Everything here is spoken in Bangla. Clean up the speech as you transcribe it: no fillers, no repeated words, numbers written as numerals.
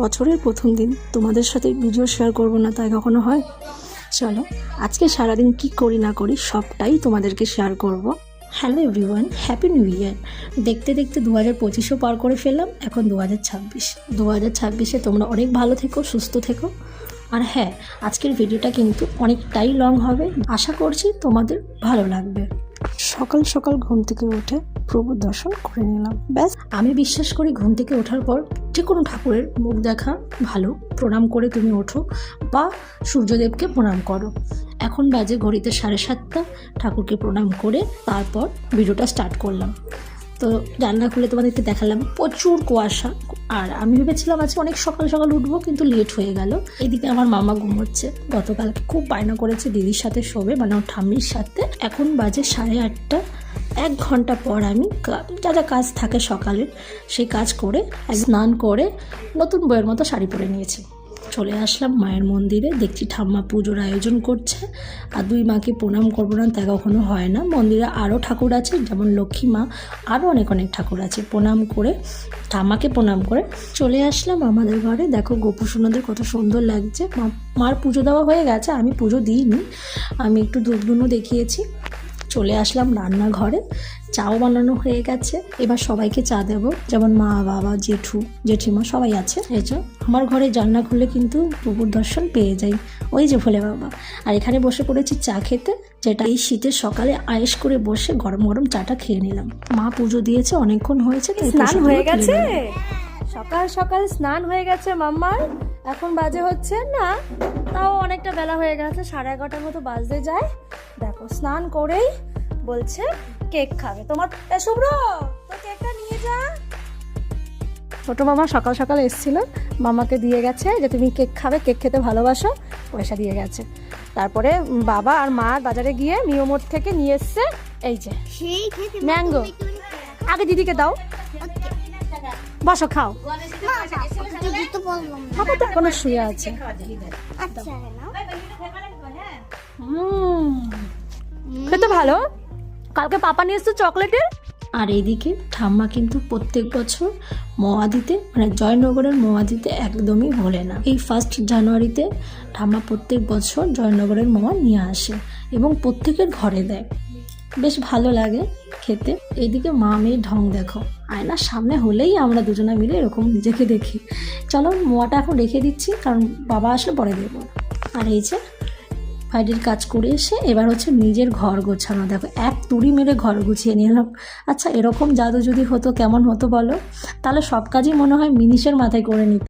বছরের প্রথম দিন তোমাদের সাথে ভিডিও শেয়ার করব না তাই কখনো হয়? চলো আজকে সারাদিন কি করি না করি সবটাই তোমাদেরকে শেয়ার করব। Hello everyone, happy new year. দেখতে দেখতে 2025ও পার করে ফেললাম, এখন 2026। তোমরা অনেক ভালো থেকো, সুস্থ থেকো। আর হ্যাঁ, আজকের ভিডিওটা কিন্তু অনেকটাই লং হবে, আশা করছি তোমাদের ভালো লাগবে। সকাল সকাল ঘুম থেকে উঠে প্রভুর দর্শন করে নিলাম, ব্যাস। আমি বিশ্বাস করি ঘুম থেকে ওঠার পর যে কোনো ঠাকুরের মুখ দেখা ভালো। প্রণাম করে তুমি ওঠো বা সূর্যদেবকে প্রণাম করো। এখন বাজে ঘড়িতে 7:30। ঠাকুরকে প্রণাম করে তারপর ভিডিওটা স্টার্ট করলাম। তো জানলা খুলে তোমাদেরকে দেখালাম, প্রচুর কুয়াশা। আর আমি ভেবেছিলাম আজকে অনেক সকাল সকাল উঠবো, কিন্তু লেট হয়ে গেল। এদিকে আমার মামা ঘুমোচ্ছে, গতকালকে খুব বায়না করেছে দিদির সাথে শোবে, মানে ওর ঠাম্মির সাথে। এখন বাজে 8:30। 1 ঘন্টা পর আমি যা যা কাজ থাকে সকালের সেই কাজ করে স্নান করে নতুন বইয়ের মতো শাড়ি পরে নিয়েছি। চলে আসলাম মায়ের মন্দিরে। দেখছি ঠাম্মা পুজোর আয়োজন করছে, আর 2 মাকে প্রণাম করবো না তা কখনো হয় না। মন্দিরে আরও ঠাকুর আছে, যেমন লক্ষ্মী মা, আরও অনেক অনেক ঠাকুর আছে। প্রণাম করে ঠাম্মাকে প্রণাম করে চলে আসলাম আমাদের ঘরে। দেখো গোপু সোনাদের কত সুন্দর লাগছে। মার পুজো দেওয়া হয়ে গেছে, আমি পুজো দিইনি, আমি একটু ধূপধুনো দেখিয়েছি। চলে আসলাম রান্নাঘরে, চাও বানানো হয়ে গেছে। এবার সবাইকে চা দেবো, যেমন মা, বাবা, জেঠু, জেঠিমা সবাই আছে। এই যে আমার ঘরে জানলা খুলে কিন্তু প্রভুর দর্শন পেয়ে যাই, ওই যে ভোলে বাবা। আর এখানে বসে পড়েছি চা খেতে, যেটা এই শীতের সকালে আয়েশ করে বসে গরম গরম চাটা খেয়ে নিলাম। মা পুজো দিয়েছে, অনেকক্ষণ হয়েছে, স্নান হয়ে গেছে। সকাল সকাল স্নান হয়ে গেছে মাম্মার। এখন বাজে হচ্ছে না, তাও অনেকটা বেলা হয়ে গেছে, 11:30 মতো বাজতে যায়। দেখো স্নান করেই বলছে কেক খাবে। তোমার শুভ্র, তো কেকটা নিয়ে যা। ছোট মামা সকাল সকাল এসেছিল, মামাকে দিয়ে গেছে যে তুমি কেক খাবে, কেক খেতে ভালোবাসো, পয়সা দিয়ে গেছে। তারপরে বাবা আর মা বাজারে গিয়ে মিওমোট থেকে নিয়ে এসছে এই যে ম্যাঙ্গো। আগে দিদিকে দাও, বসো খাও। বাবা তো এখনো শুয়ে আছে। খেতে ভালো। কালকে পাপা নিয়ে এসছে চকলেটের। আর এইদিকে ঠাম্মা কিন্তু প্রত্যেক বছর মোয়া দিতে, মানে জয়নগরের মোয়া দিতে একদমই ভোলে না। এই 1 জানুয়ারিতে ঠাম্মা প্রত্যেক বছর জয়নগরের মোয়া নিয়ে আসে এবং প্রত্যেকের ঘরে দেয়। বেশ ভালো লাগে খেতে। এইদিকে মা মেয়ে ঢং দেখো, আয়নার সামনে হলেই আমরা দুজনে মিলে এরকম নিজেকে দেখি। চলো মোয়াটা এখন রেখে দিচ্ছি, কারণ বাবা আসলে পরে দেবো। আর এই যে বাইরের কাজ করে এসে এবার হচ্ছে নিজের ঘর গোছানো। দেখো এক তুড়ি মেরে ঘর গুছিয়ে নিলাম। আচ্ছা এরকম জাদু যদি হতো কেমন হতো বলো? তাহলে সব কাজই মনে হয় মিনিশের মাথায় করে নিত।